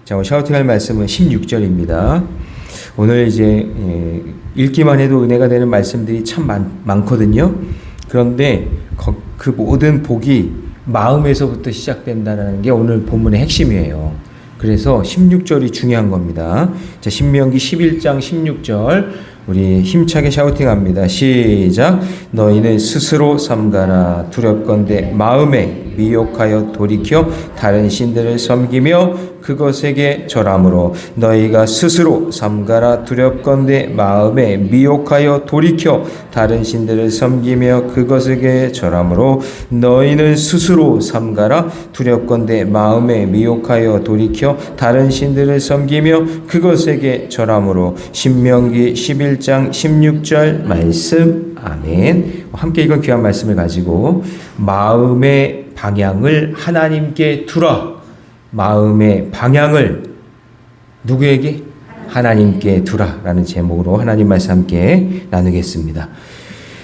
자, 오늘 샤우팅할 말씀은 16절입니다. 오늘 이제 읽기만 해도 은혜가 되는 말씀들이 참 많거든요. 그런데 그 모든 복이 마음에서부터 시작된다는 게 오늘 본문의 핵심이에요. 그래서 16절이 중요한 겁니다. 자, 신명기 11장 16절 우리 힘차게 샤우팅합니다. 시작. 너희는 스스로 삼가라. 두렵건대 마음에 미혹하여 돌이켜 다른 신들을 섬기며 그것에게 절함으로 너희가 스스로 삼가라. 두렵건대 마음에 미혹하여 돌이켜 다른 신들을 섬기며 그것에게 절함으로 너희는 스스로 삼가라. 두렵건대 마음에 미혹하여 돌이켜 다른 신들을 섬기며 그것에게 절함으로. 신명기 11장 16절 말씀. 아멘. 함께 이건 귀한 말씀을 가지고 마음의 방향을 하나님께 두라. 마음의 방향을 누구에게? 하나님께 두라라는 제목으로 하나님 말씀 함께 나누겠습니다.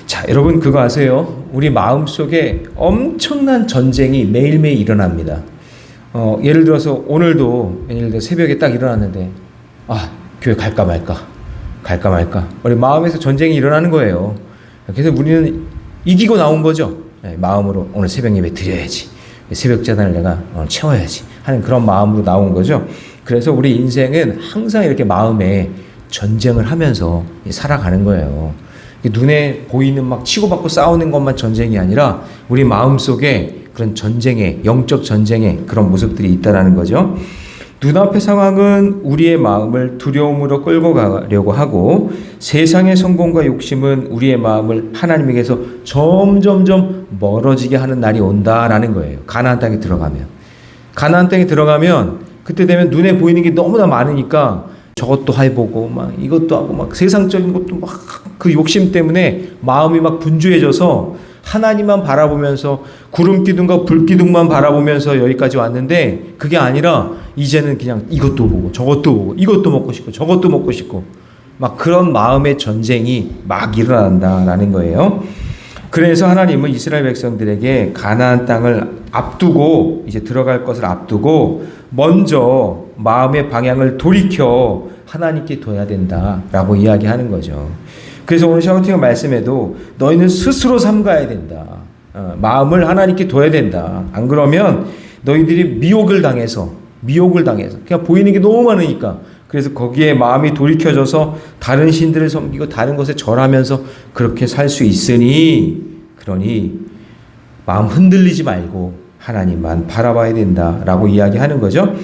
자, 여러분 그거 아세요? 우리 마음속에 엄청난 전쟁이 매일매일 일어납니다. 예를 들어서 오늘도 새벽에 딱 일어났는데 교회 갈까 말까 우리 마음에서 전쟁이 일어나는 거예요. 그래서 우리는 이기고 나온 거죠. 마음으로 오늘 새벽 예배 드려야지, 새벽 제단을 내가 채워야지 하는 그런 마음으로 나온 거죠. 그래서 우리 인생은 항상 이렇게 마음에 전쟁을 하면서 살아가는 거예요. 눈에 보이는 막 치고받고 싸우는 것만 전쟁이 아니라 우리 마음속에 그런 전쟁의, 영적 전쟁의 그런 모습들이 있다라는 거죠. 눈앞의 상황은 우리의 마음을 두려움으로 끌고 가려고 하고 세상의 성공과 욕심은 우리의 마음을 하나님에게서 점점점 멀어지게 하는 날이 온다라는 거예요. 가나안 땅에 들어가면 그때 되면 눈에 보이는 게 너무나 많으니까 저것도 해보고 막 이것도 하고 막 세상적인 것도 막 그 욕심 때문에 마음이 막 분주해져서 하나님만 바라보면서 구름 기둥과 불 기둥만 바라보면서 여기까지 왔는데 그게 아니라 이제는 그냥 이것도 보고 저것도 보고 이것도 먹고 싶고 저것도 먹고 싶고 막 그런 마음의 전쟁이 막 일어난다라는 거예요. 그래서 하나님은 이스라엘 백성들에게 가나안 땅을 앞두고 이제 들어갈 것을 앞두고 먼저 마음의 방향을 돌이켜 하나님께 둬야 된다라고 이야기하는 거죠. 그래서 오늘 샤우팅의 말씀에도 너희는 스스로 삼가야 된다. 마음을 하나님께 둬야 된다. 안 그러면 너희들이 미혹을 당해서 그냥 보이는 게 너무 많으니까 그래서 거기에 마음이 돌이켜져서 다른 신들을 섬기고 다른 것에 절하면서 그렇게 살 수 있으니 그러니 마음 흔들리지 말고 하나님만 바라봐야 된다라고 이야기하는 거죠.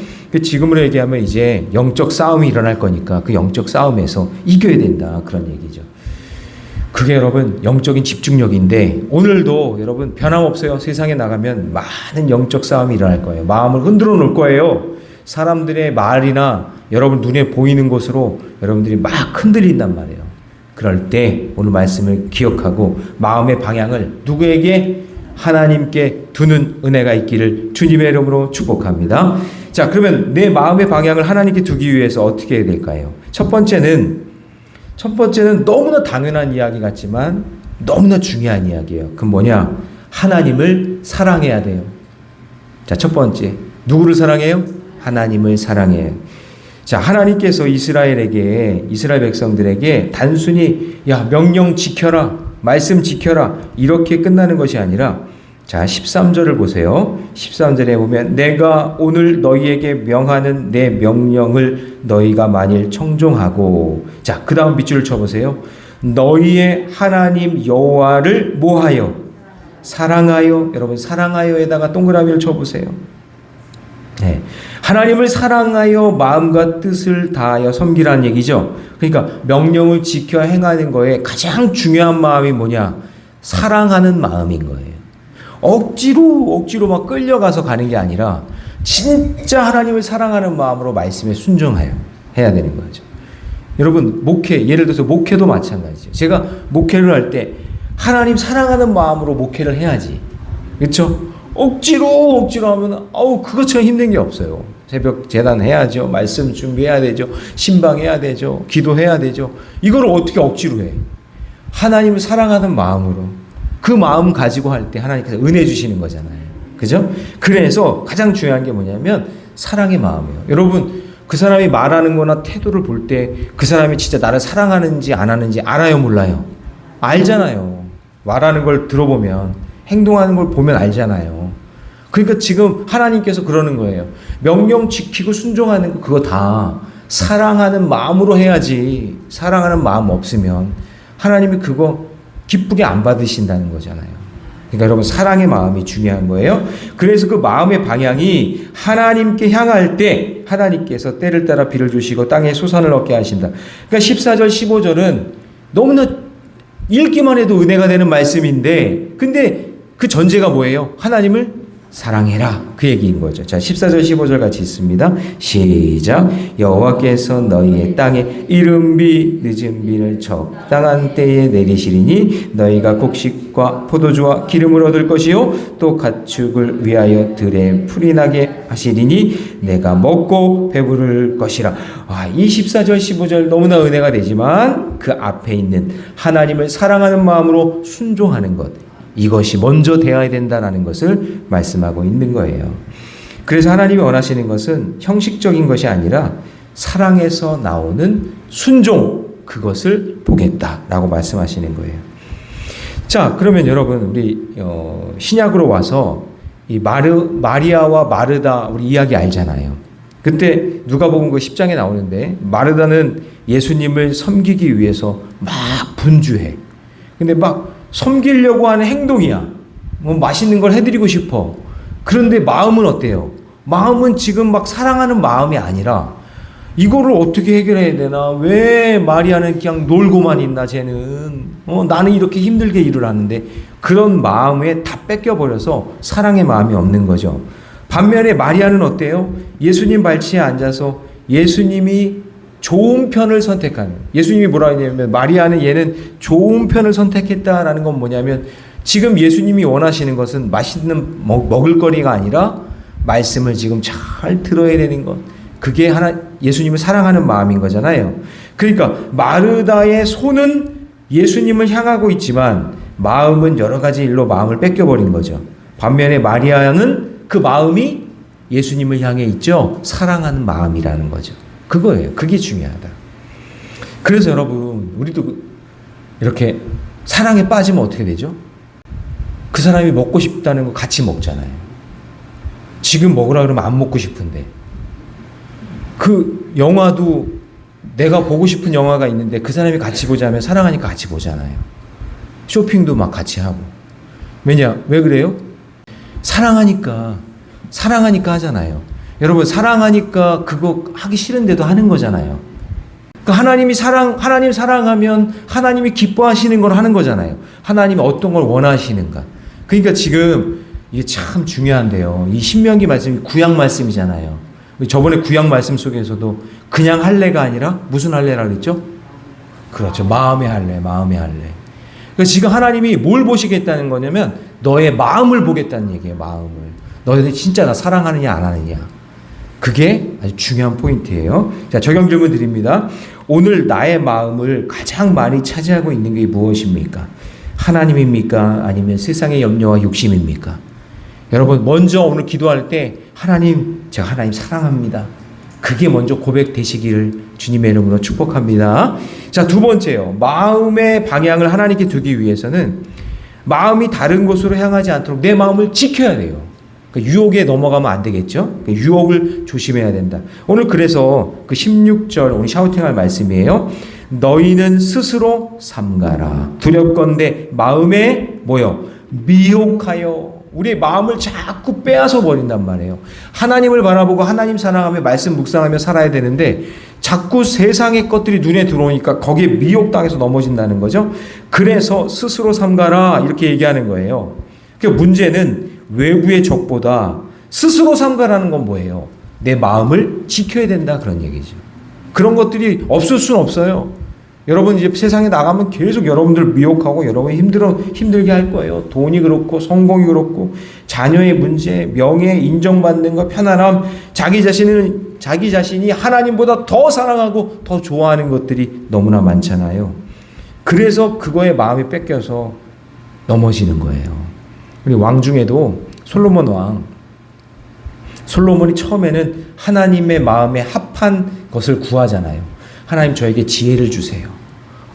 지금으로 얘기하면 이제 영적 싸움이 일어날 거니까 그 영적 싸움에서 이겨야 된다 그런 얘기죠. 그게 여러분 영적인 집중력인데 오늘도 여러분 변함없어요. 세상에 나가면 많은 영적 싸움이 일어날 거예요. 마음을 흔들어 놓을 거예요. 사람들의 말이나 여러분 눈에 보이는 것으로 여러분들이 막 흔들린단 말이에요. 그럴 때 오늘 말씀을 기억하고 마음의 방향을 누구에게? 하나님께 두는 은혜가 있기를 주님의 이름으로 축복합니다. 자, 그러면 내 마음의 방향을 하나님께 두기 위해서 어떻게 해야 될까요? 첫 번째는 너무나 당연한 이야기 같지만 너무나 중요한 이야기예요. 그건 뭐냐? 하나님을 사랑해야 돼요. 자, 첫 번째. 누구를 사랑해요? 하나님을 사랑해요. 자, 하나님께서 이스라엘 백성들에게 단순히 명령 지켜라, 말씀 지켜라 이렇게 끝나는 것이 아니라 자 13절을 보세요. 13절에 보면 내가 오늘 너희에게 명하는 내 명령을 너희가 만일 청종하고 자 그 다음 밑줄을 쳐보세요. 너희의 하나님 여호와를 뭐하여? 사랑하여. 여러분 사랑하여에다가 동그라미를 쳐보세요. 네. 하나님을 사랑하여 마음과 뜻을 다하여 섬기라는 얘기죠. 그러니까 명령을 지켜 행하는 거에 가장 중요한 마음이 뭐냐? 사랑하는 마음인 거예요. 억지로 막 끌려가서 가는 게 아니라 진짜 하나님을 사랑하는 마음으로 말씀에 순종해야 되는 거죠. 여러분 예를 들어서 목회도 마찬가지죠. 제가 목회를 할 때 하나님 사랑하는 마음으로 목회를 해야지. 그렇죠? 억지로 하면 그것처럼 힘든 게 없어요. 새벽 제단 해야죠. 말씀 준비해야 되죠. 신방해야 되죠. 기도해야 되죠. 이걸 어떻게 억지로 해? 하나님을 사랑하는 마음으로 그 마음 가지고 할 때 하나님께서 은혜 주시는 거잖아요. 그죠? 그래서 가장 중요한 게 뭐냐면 사랑의 마음이에요. 여러분, 그 사람이 말하는 거나 태도를 볼 때 그 사람이 진짜 나를 사랑하는지 안 하는지 알아요, 몰라요? 알잖아요. 말하는 걸 들어보면, 행동하는 걸 보면 알잖아요. 그러니까 지금 하나님께서 그러는 거예요. 명령 지키고 순종하는 거, 그거 다 사랑하는 마음으로 해야지. 사랑하는 마음 없으면 하나님이 그거 기쁘게 안 받으신다는 거잖아요. 그러니까 여러분, 사랑의 마음이 중요한 거예요. 그래서 그 마음의 방향이 하나님께 향할 때 하나님께서 때를 따라 비를 주시고 땅에 소산을 얻게 하신다. 그러니까 14절 15절은 너무나 읽기만 해도 은혜가 되는 말씀인데, 근데 그 전제가 뭐예요? 하나님을 사랑해라, 그 얘기인 거죠. 자, 14절 15절 같이 있습니다. 시작. 여호와께서 너희의 땅에 이른 비 늦은 비를 적당한 때에 내리시리니 너희가 곡식과 포도주와 기름을 얻을 것이요 또 가축을 위하여 들에 풀이 나게 하시리니 내가 먹고 배부를 것이라. 이 14절 15절 너무나 은혜가 되지만 그 앞에 있는 하나님을 사랑하는 마음으로 순종하는 것, 이것이 먼저 되어야 된다는 것을 말씀하고 있는 거예요. 그래서 하나님이 원하시는 것은 형식적인 것이 아니라 사랑에서 나오는 순종, 그것을 보겠다라고 말씀하시는 거예요. 자, 그러면 여러분, 우리 신약으로 와서 이 마리아와 마르다 우리 이야기 알잖아요. 그때 누가복음 그 10장에 나오는데 마르다는 예수님을 섬기기 위해서 막 분주해. 근데 막 섬기려고 하는 행동이야. 뭐 맛있는 걸 해드리고 싶어. 그런데 마음은 어때요? 마음은 지금 막 사랑하는 마음이 아니라 이거를 어떻게 해결해야 되나? 왜 마리아는 그냥 놀고만 있나? 쟤는 나는 이렇게 힘들게 일을 하는데, 그런 마음에 다 뺏겨버려서 사랑의 마음이 없는 거죠. 반면에 마리아는 어때요? 예수님 발치에 앉아서 예수님이 좋은 편을 선택하는, 예수님이 뭐라 하냐면 마리아는 얘는 좋은 편을 선택했다라는 건 뭐냐면 지금 예수님이 원하시는 것은 맛있는 먹을거리가 아니라 말씀을 지금 잘 들어야 되는 것, 그게 예수님을 사랑하는 마음인 거잖아요. 그러니까 마르다의 손은 예수님을 향하고 있지만 마음은 여러 가지 일로 마음을 뺏겨버린 거죠. 반면에 마리아는 그 마음이 예수님을 향해 있죠. 사랑하는 마음이라는 거죠. 그거예요. 그게 중요하다. 그래서 여러분, 우리도 이렇게 사랑에 빠지면 어떻게 되죠? 그 사람이 먹고 싶다는 거 같이 먹잖아요. 지금 먹으라 그러면 안 먹고 싶은데, 그 영화도 내가 보고 싶은 영화가 있는데 그 사람이 같이 보자면 사랑하니까 같이 보잖아요. 쇼핑도 막 같이 하고. 왜 그래요? 사랑하니까 하잖아요. 여러분, 사랑하니까 그거 하기 싫은데도 하는 거잖아요. 그러니까 하나님 사랑하면 하나님이 기뻐하시는 걸 하는 거잖아요. 하나님이 어떤 걸 원하시는가. 그러니까 지금 이게 참 중요한데요. 이 신명기 말씀이 구약 말씀이잖아요. 저번에 구약 말씀 속에서도 그냥 할례가 아니라 무슨 할례라 그랬죠? 그렇죠. 마음의 할례. 그러니까 지금 하나님이 뭘 보시겠다는 거냐면 너의 마음을 보겠다는 얘기예요. 마음을. 너희들이 진짜 나 사랑하느냐 안 하느냐. 그게 아주 중요한 포인트예요. 자, 적용 질문 드립니다. 오늘 나의 마음을 가장 많이 차지하고 있는 게 무엇입니까? 하나님입니까? 아니면 세상의 염려와 욕심입니까? 여러분, 먼저 오늘 기도할 때 제가 하나님 사랑합니다. 그게 먼저 고백되시기를 주님의 이름으로 축복합니다. 자, 두 번째요. 마음의 방향을 하나님께 두기 위해서는 마음이 다른 곳으로 향하지 않도록 내 마음을 지켜야 돼요. 그러니까 유혹에 넘어가면 안 되겠죠. 그러니까 유혹을 조심해야 된다. 오늘 그래서 그 16절 오늘 샤우팅할 말씀이에요. 너희는 스스로 삼가라. 두렵건대 마음에 미혹하여. 우리의 마음을 자꾸 빼앗아 버린단 말이에요. 하나님을 바라보고 하나님 사랑하며 말씀 묵상하며 살아야 되는데 자꾸 세상의 것들이 눈에 들어오니까 거기에 미혹당해서 넘어진다는 거죠. 그래서 스스로 삼가라 이렇게 얘기하는 거예요. 그 문제는 외부의 적보다 스스로 삼가라는 건 뭐예요? 내 마음을 지켜야 된다, 그런 얘기죠. 그런 것들이 없을 수는 없어요. 여러분 이제 세상에 나가면 계속 여러분들 미혹하고 여러분 힘들게 할 거예요. 돈이 그렇고 성공이 그렇고 자녀의 문제, 명예, 인정받는 것, 편안함, 자기 자신이 하나님보다 더 사랑하고 더 좋아하는 것들이 너무나 많잖아요. 그래서 그거에 마음이 뺏겨서 넘어지는 거예요. 우리 왕 중에도 솔로몬 왕. 솔로몬이 처음에는 하나님의 마음에 합한 것을 구하잖아요. 하나님 저에게 지혜를 주세요.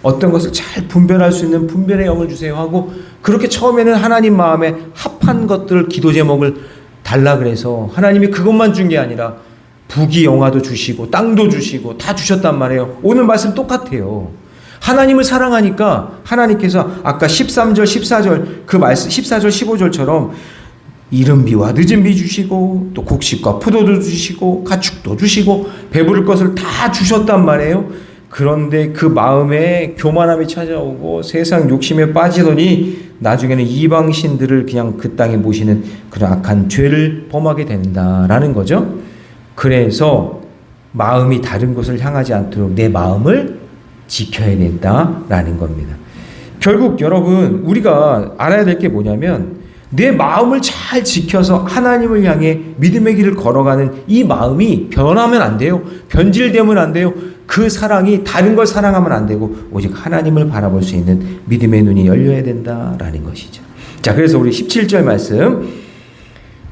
어떤 것을 잘 분별할 수 있는 분별의 영을 주세요 하고 그렇게 처음에는 하나님 마음에 합한 것들 기도 제목을 달라 그래서 하나님이 그것만 준 게 아니라 부귀 영화도 주시고 땅도 주시고 다 주셨단 말이에요. 오늘 말씀 똑같아요. 하나님을 사랑하니까 하나님께서 아까 13절 14절 그 말씀 14절 15절처럼 이른 비와 늦은 비 주시고 또 곡식과 포도도 주시고 가축도 주시고 배부를 것을 다 주셨단 말이에요. 그런데 그 마음에 교만함이 찾아오고 세상 욕심에 빠지더니 나중에는 이방신들을 그냥 그 땅에 모시는 그런 악한 죄를 범하게 된다라는 거죠. 그래서 마음이 다른 곳을 향하지 않도록 내 마음을 지켜야 된다라는 겁니다. 결국 여러분 우리가 알아야 될 게 뭐냐면 내 마음을 잘 지켜서 하나님을 향해 믿음의 길을 걸어가는 이 마음이 변하면 안 돼요. 변질되면 안 돼요. 그 사랑이 다른 걸 사랑하면 안 되고 오직 하나님을 바라볼 수 있는 믿음의 눈이 열려야 된다라는 것이죠. 자, 그래서 우리 17절 말씀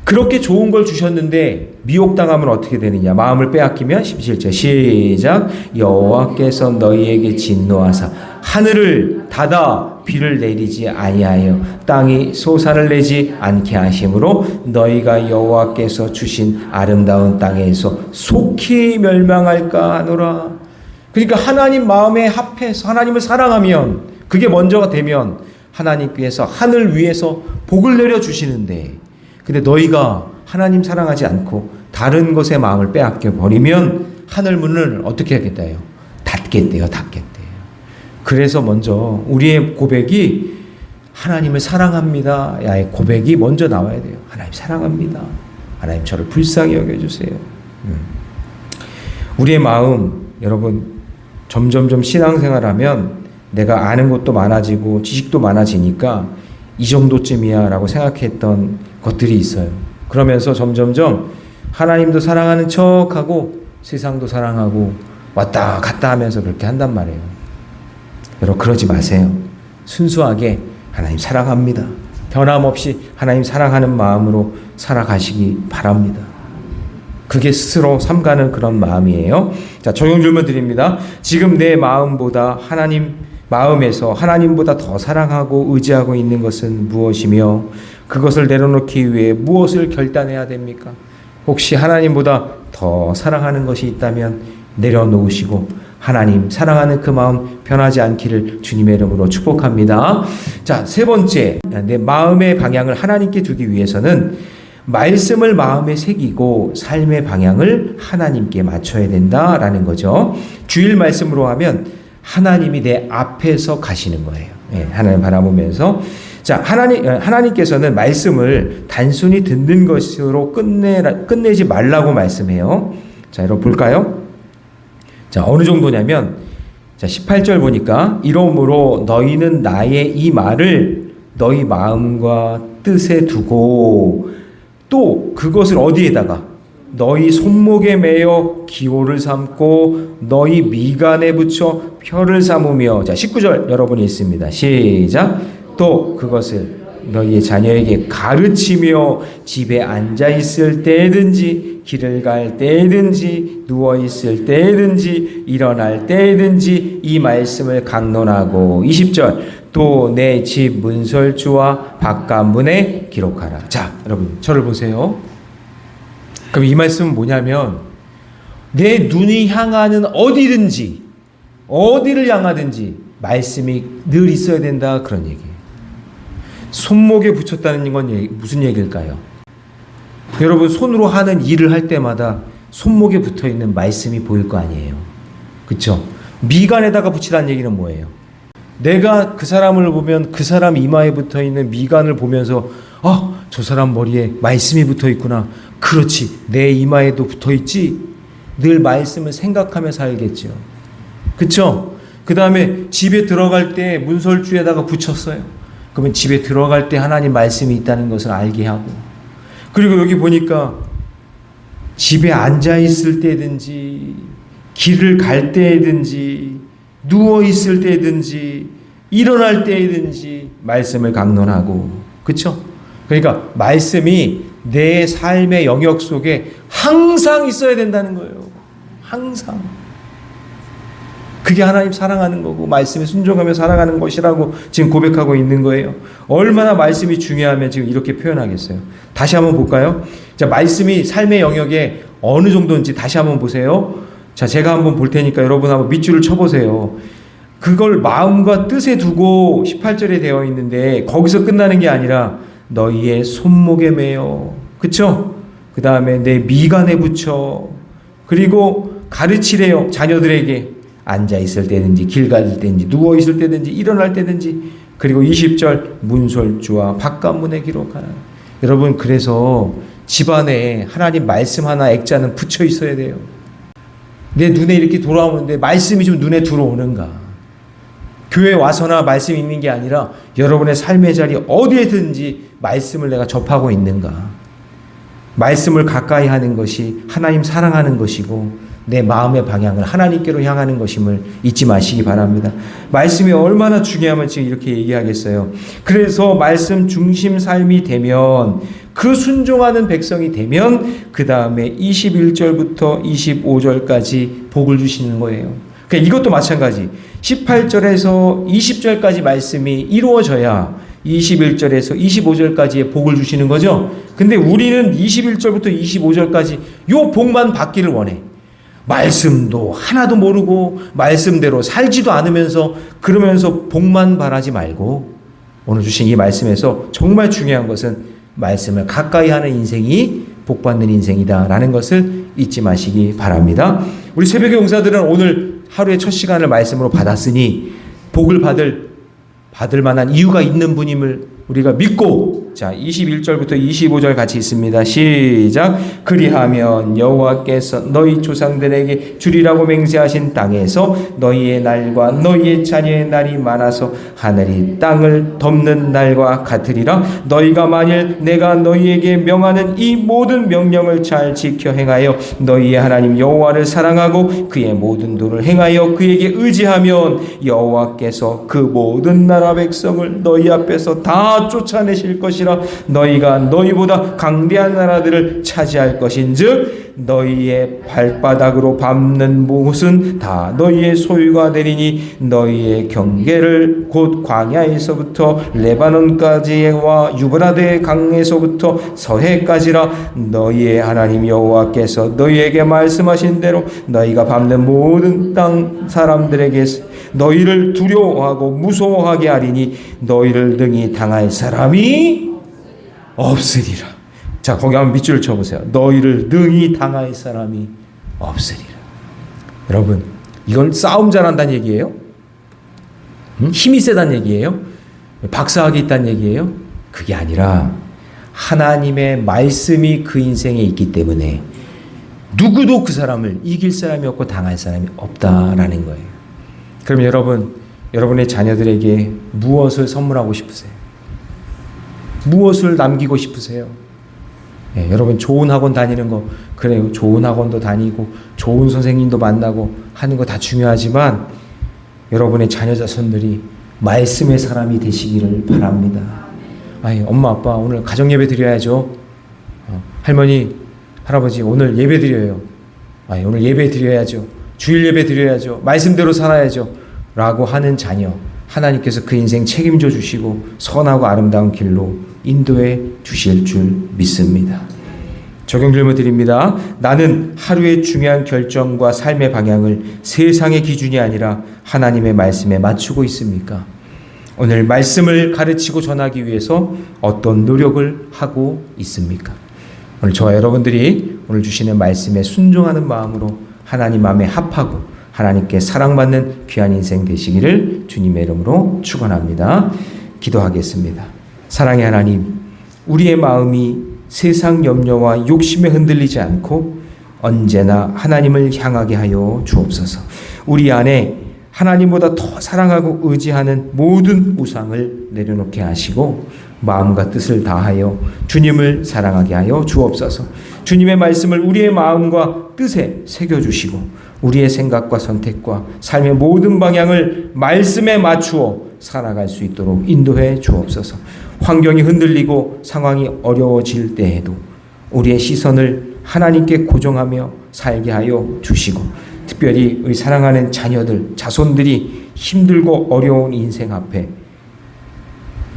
그렇게 좋은 걸 주셨는데 미혹당하면 어떻게 되느냐. 마음을 빼앗기면 17절 시작. 여호와께서 너희에게 진노하사 하늘을 닫아 비를 내리지 아니하여 땅이 소산을 내지 않게 하심으로 너희가 여호와께서 주신 아름다운 땅에서 속히 멸망할까 하노라. 그러니까 하나님 마음에 합해서 하나님을 사랑하면 그게 먼저가 되면 하나님께서 하늘 위에서 복을 내려주시는데 근데 너희가 하나님 사랑하지 않고 다른 것에 마음을 빼앗겨 버리면 하늘 문을 어떻게 하겠다요? 닫겠대요. 그래서 먼저 우리의 고백이 하나님을 사랑합니다. 야의 고백이 먼저 나와야 돼요. 하나님 사랑합니다. 하나님 저를 불쌍히 여겨주세요. 우리의 마음 여러분 점점점 신앙생활하면 내가 아는 것도 많아지고 지식도 많아지니까 이 정도쯤이야 라고 생각했던 것들이 있어요. 그러면서 점점점 하나님도 사랑하는 척하고 세상도 사랑하고 왔다 갔다 하면서 그렇게 한단 말이에요. 여러분 그러지 마세요. 순수하게 하나님 사랑합니다. 변함없이 하나님 사랑하는 마음으로 살아가시기 바랍니다. 그게 스스로 삼가는 그런 마음이에요. 자, 적용 질문 드립니다. 지금 내 마음보다 마음에서 하나님보다 더 사랑하고 의지하고 있는 것은 무엇이며 그것을 내려놓기 위해 무엇을 결단해야 됩니까? 혹시 하나님보다 더 사랑하는 것이 있다면 내려놓으시고 하나님 사랑하는 그 마음 변하지 않기를 주님의 이름으로 축복합니다. 자, 세 번째, 내 마음의 방향을 하나님께 두기 위해서는 말씀을 마음에 새기고 삶의 방향을 하나님께 맞춰야 된다라는 거죠. 주일 말씀으로 하면 하나님이 내 앞에서 가시는 거예요. 네, 하나님 바라보면서 자, 하나님께서는 말씀을 단순히 듣는 것으로 끝내지 말라고 말씀해요. 자, 여러분 볼까요? 자, 어느 정도냐면, 자, 18절 보니까, 이러므로 너희는 나의 이 말을 너희 마음과 뜻에 두고, 또 그것을 어디에다가? 너희 손목에 매어 기호를 삼고, 너희 미간에 붙여 표를 삼으며, 자, 19절 여러분이 있습니다. 시작. 또 그것을 너희의 자녀에게 가르치며 집에 앉아 있을 때든지 길을 갈 때든지 누워 있을 때든지 일어날 때든지 이 말씀을 강론하고 20절 또 내 집 문설주와 바깥 문에 기록하라. 자, 여러분 저를 보세요. 그럼 이 말씀은 뭐냐면 내 눈이 향하는 어디든지 어디를 향하든지 말씀이 늘 있어야 된다 그런 얘기예요. 손목에 붙였다는 건 무슨 얘기일까요? 여러분 손으로 하는 일을 할 때마다 손목에 붙어있는 말씀이 보일 거 아니에요. 그렇죠? 미간에다가 붙이라는 얘기는 뭐예요? 내가 그 사람을 보면 그 사람 이마에 붙어있는 미간을 보면서 저 사람 머리에 말씀이 붙어있구나. 그렇지. 내 이마에도 붙어있지. 늘 말씀을 생각하며 살겠죠. 그렇죠? 그 다음에 집에 들어갈 때 문설주에다가 붙였어요. 그러면 집에 들어갈 때 하나님 말씀이 있다는 것을 알게 하고 그리고 여기 보니까 집에 앉아 있을 때든지 길을 갈 때든지 누워 있을 때든지 일어날 때든지 말씀을 강론하고 그렇죠? 그러니까 말씀이 내 삶의 영역 속에 항상 있어야 된다는 거예요. 항상. 그게 하나님 사랑하는 거고 말씀에 순종하며 살아가는 것이라고 지금 고백하고 있는 거예요. 얼마나 말씀이 중요하면 지금 이렇게 표현하겠어요. 다시 한번 볼까요? 자, 말씀이 삶의 영역에 어느 정도인지 다시 한번 보세요. 자, 제가 한번 볼 테니까 여러분 한번 밑줄을 쳐보세요. 그걸 마음과 뜻에 두고 18절에 되어 있는데 거기서 끝나는 게 아니라 너희의 손목에 매어, 그쵸? 그 다음에 내 미간에 붙여, 그리고 가르치래요. 자녀들에게 앉아있을 때든지 길 가질 때든지 누워있을 때든지 일어날 때든지, 그리고 20절 문설주와 바깥문에 기록하라. 여러분, 그래서 집안에 하나님 말씀 하나 액자는 붙여 있어야 돼요. 내 눈에 이렇게 돌아오는데 말씀이 좀 눈에 들어오는가? 교회 와서나 말씀 있는 게 아니라 여러분의 삶의 자리 어디에든지 말씀을 내가 접하고 있는가? 말씀을 가까이 하는 것이 하나님 사랑하는 것이고 내 마음의 방향을 하나님께로 향하는 것임을 잊지 마시기 바랍니다. 말씀이 얼마나 중요하면 지금 이렇게 얘기하겠어요. 그래서 말씀 중심 삶이 되면, 그 순종하는 백성이 되면 그 다음에 21절부터 25절까지 복을 주시는 거예요. 그러니까 이것도 마찬가지. 18절에서 20절까지 말씀이 이루어져야 21절에서 25절까지의 복을 주시는 거죠. 근데 우리는 21절부터 25절까지 요 복만 받기를 원해. 말씀도 하나도 모르고 말씀대로 살지도 않으면서 그러면서 복만 바라지 말고, 오늘 주신 이 말씀에서 정말 중요한 것은 말씀을 가까이 하는 인생이 복받는 인생이다라는 것을 잊지 마시기 바랍니다. 우리 새벽의 용사들은 오늘 하루의 첫 시간을 말씀으로 받았으니 복을 받을 만한 이유가 있는 분임을 우리가 믿고, 자 21절부터 25절 같이 있습니다. 시작. 그리하면 여호와께서 너희 조상들에게 주리라고 맹세하신 땅에서 너희의 날과 너희의 자녀의 날이 많아서 하늘이 땅을 덮는 날과 같으리라. 너희가 만일 내가 너희에게 명하는 이 모든 명령을 잘 지켜 행하여 너희의 하나님 여호와를 사랑하고 그의 모든 도를 행하여 그에게 의지하면 여호와께서 그 모든 나라 백성을 너희 앞에서 다 쫓아내실 것이라. 너희가 너희보다 강대한 나라들을 차지할 것인즉 너희의 발바닥으로 밟는 곳은 다 너희의 소유가 되리니 너희의 경계를 곧 광야에서부터 레바논까지와 유브라데 강에서부터 서해까지라. 너희의 하나님 여호와께서 너희에게 말씀하신 대로 너희가 밟는 모든 땅 사람들에게 너희를 두려워하고 무서워하게 하리니 너희를 능히 당할 사람이 없으리라. 자, 거기 한번 밑줄을 쳐보세요. 너희를 능히 당할 사람이 없으리라. 여러분, 이건 싸움 잘한다는 얘기예요? 힘이 세다는 얘기예요? 박사학이 있다는 얘기예요? 그게 아니라 하나님의 말씀이 그 인생에 있기 때문에 누구도 그 사람을 이길 사람이 없고 당할 사람이 없다라는 거예요. 그럼 여러분, 여러분의 자녀들에게 무엇을 선물하고 싶으세요? 무엇을 남기고 싶으세요? 네, 여러분 좋은 학원 다니는 거, 그래요. 좋은 학원도 다니고 좋은 선생님도 만나고 하는 거 다 중요하지만 여러분의 자녀 자손들이 말씀의 사람이 되시기를 바랍니다. 아니, 엄마 아빠 오늘 가정예배 드려야죠. 할머니 할아버지 오늘 예배 드려요. 아니, 오늘 예배 드려야죠. 주일 예배 드려야죠. 말씀대로 살아야죠. 라고 하는 자녀, 하나님께서 그 인생 책임져 주시고 선하고 아름다운 길로 인도해 주실 줄 믿습니다. 적용 질문 드립니다. 나는 하루의 중요한 결정과 삶의 방향을 세상의 기준이 아니라 하나님의 말씀에 맞추고 있습니까? 오늘 말씀을 가르치고 전하기 위해서 어떤 노력을 하고 있습니까? 오늘 저와 여러분들이 오늘 주시는 말씀에 순종하는 마음으로 하나님 마음에 합하고 하나님께 사랑받는 귀한 인생 되시기를 주님의 이름으로 축원합니다. 기도하겠습니다. 사랑의 하나님, 우리의 마음이 세상 염려와 욕심에 흔들리지 않고 언제나 하나님을 향하게 하여 주옵소서. 우리 안에 하나님보다 더 사랑하고 의지하는 모든 우상을 내려놓게 하시고 마음과 뜻을 다하여 주님을 사랑하게 하여 주옵소서. 주님의 말씀을 우리의 마음과 뜻에 새겨주시고 우리의 생각과 선택과 삶의 모든 방향을 말씀에 맞추어 살아갈 수 있도록 인도해 주옵소서. 환경이 흔들리고 상황이 어려워질 때에도 우리의 시선을 하나님께 고정하며 살게 하여 주시고, 특별히 우리 사랑하는 자녀들, 자손들이 힘들고 어려운 인생 앞에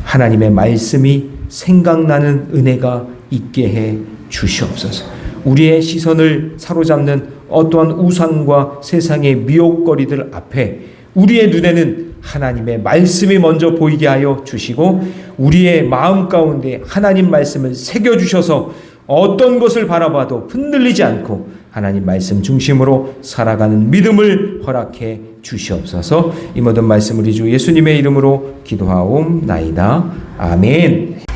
하나님의 말씀이 생각나는 은혜가 있게 해 주시옵소서. 우리의 시선을 사로잡는 어떠한 우상과 세상의 미혹거리들 앞에 우리의 눈에는 하나님의 말씀이 먼저 보이게 하여 주시고, 우리의 마음 가운데 하나님 말씀을 새겨주셔서 어떤 것을 바라봐도 흔들리지 않고 하나님 말씀 중심으로 살아가는 믿음을 허락해 주시옵소서. 이 모든 말씀 우리 주 예수님의 이름으로 기도하옵나이다. 아멘.